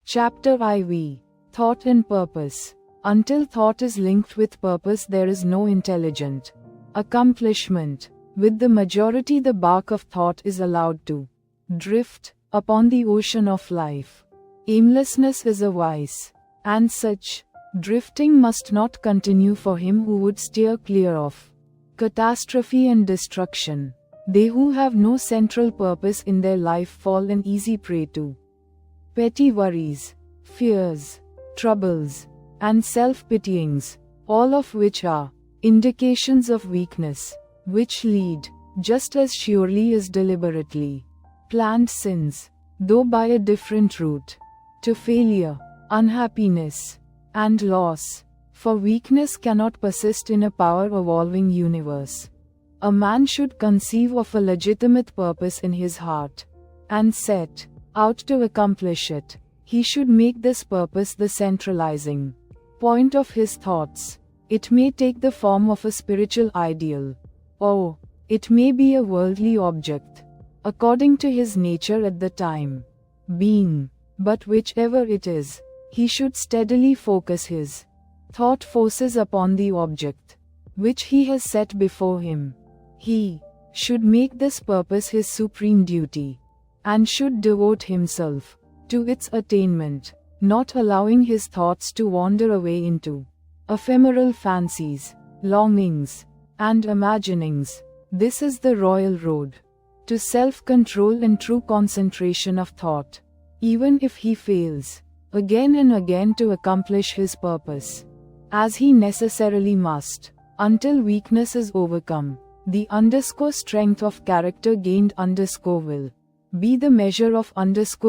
Chapter IV. Thought and Purpose. Until thought is linked with purpose, there is no intelligent accomplishment. With the majority, the bark of thought is allowed to drift upon the ocean of life. Aimlessness is a vice, and such drifting must not continue for him who would steer clear of catastrophe and destruction. They who have no central purpose in their life fall an easy prey to petty worries, fears, troubles, and self-pityings, all of which are indications of weakness, which lead, just as surely as deliberately planned sins, though by a different route, to failure, unhappiness, and loss. For weakness cannot persist in a power-evolving universe. A man should conceive of a legitimate purpose in his heart, and set out to accomplish it. He should make this purpose the centralizing point of his thoughts. It may take the form of a spiritual ideal, or it may be a worldly object, according to his nature at the time being. But whichever it is, he should steadily focus his thought forces upon the object which he has set before him. He should make this purpose his supreme duty, and should devote himself to its attainment, not allowing his thoughts to wander away into ephemeral fancies, longings, and imaginings. This is the royal road to self-control and true concentration of thought. Even if he fails again and again to accomplish his purpose, as he necessarily must, until weakness is overcome, the strength of character gained will be the measure of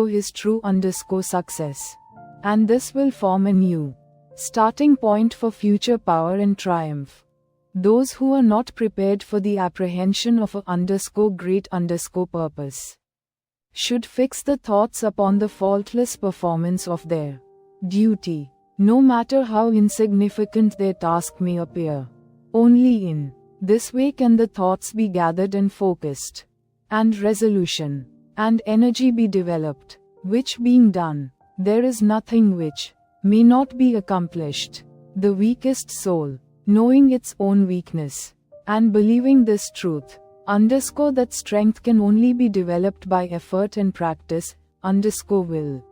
his true success. And this will form a new starting point for future power and triumph. Those who are not prepared for the apprehension of a great purpose should fix the thoughts upon the faultless performance of their duty, no matter how insignificant their task may appear. Only in this way can the thoughts be gathered and focused, and resolution and energy be developed, which being done, there is nothing which may not be accomplished. The weakest soul, knowing its own weakness, and believing this truth, that strength can only be developed by effort and practice, will,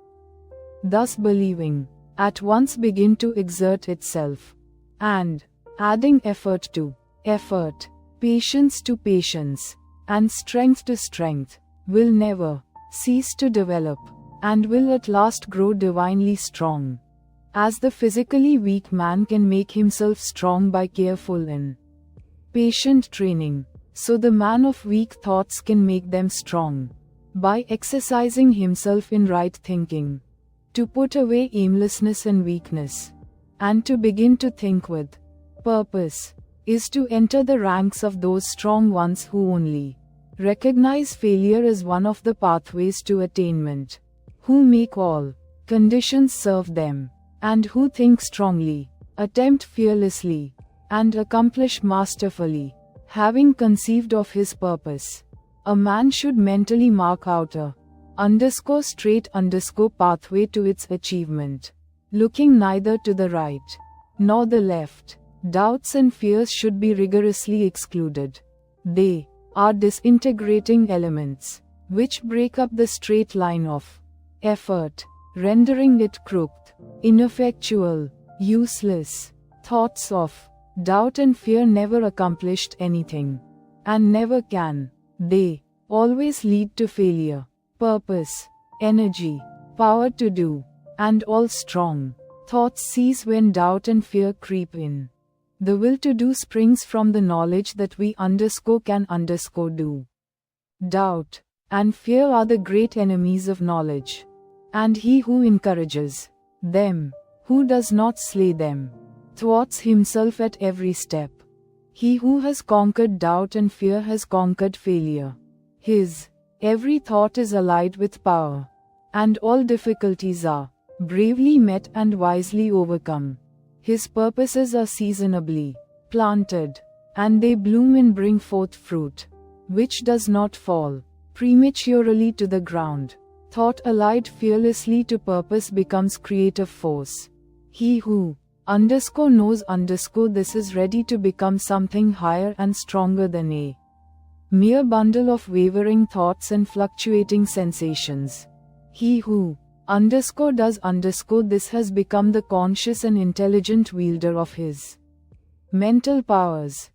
thus believing, at once begin to exert itself, and, adding effort to effort, patience to patience, and strength to strength, will never cease to develop, and will at last grow divinely strong. As the physically weak man can make himself strong by careful and patient training, so the man of weak thoughts can make them strong by exercising himself in right thinking, to put away aimlessness and weakness, and to begin to think with purpose, is to enter the ranks of those strong ones who only recognize failure as one of the pathways to attainment, who make all conditions serve them, and who think strongly, attempt fearlessly, and accomplish masterfully. Having conceived of his purpose, a man should mentally mark out a straight pathway to its achievement, looking neither to the right nor the left. Doubts and fears should be rigorously excluded. They are disintegrating elements, which break up the straight line of effort, rendering it crooked, ineffectual, useless. Thoughts of doubt and fear never accomplished anything, and never can. They always lead to failure. Purpose, energy, power to do, and all strong thoughts cease when doubt and fear creep in. The will to do springs from the knowledge that we can do. Doubt and fear are the great enemies of knowledge, and he who encourages them, who does not slay them, thwarts himself at every step. He who has conquered doubt and fear has conquered failure. His every thought is allied with power, and all difficulties are bravely met and wisely overcome. His purposes are seasonably planted, and they bloom and bring forth fruit, which does not fall prematurely to the ground. Thought allied fearlessly to purpose becomes creative force. He who _knows this is ready to become something higher and stronger than a mere bundle of wavering thoughts and fluctuating sensations. He who _does this has become the conscious and intelligent wielder of his mental powers.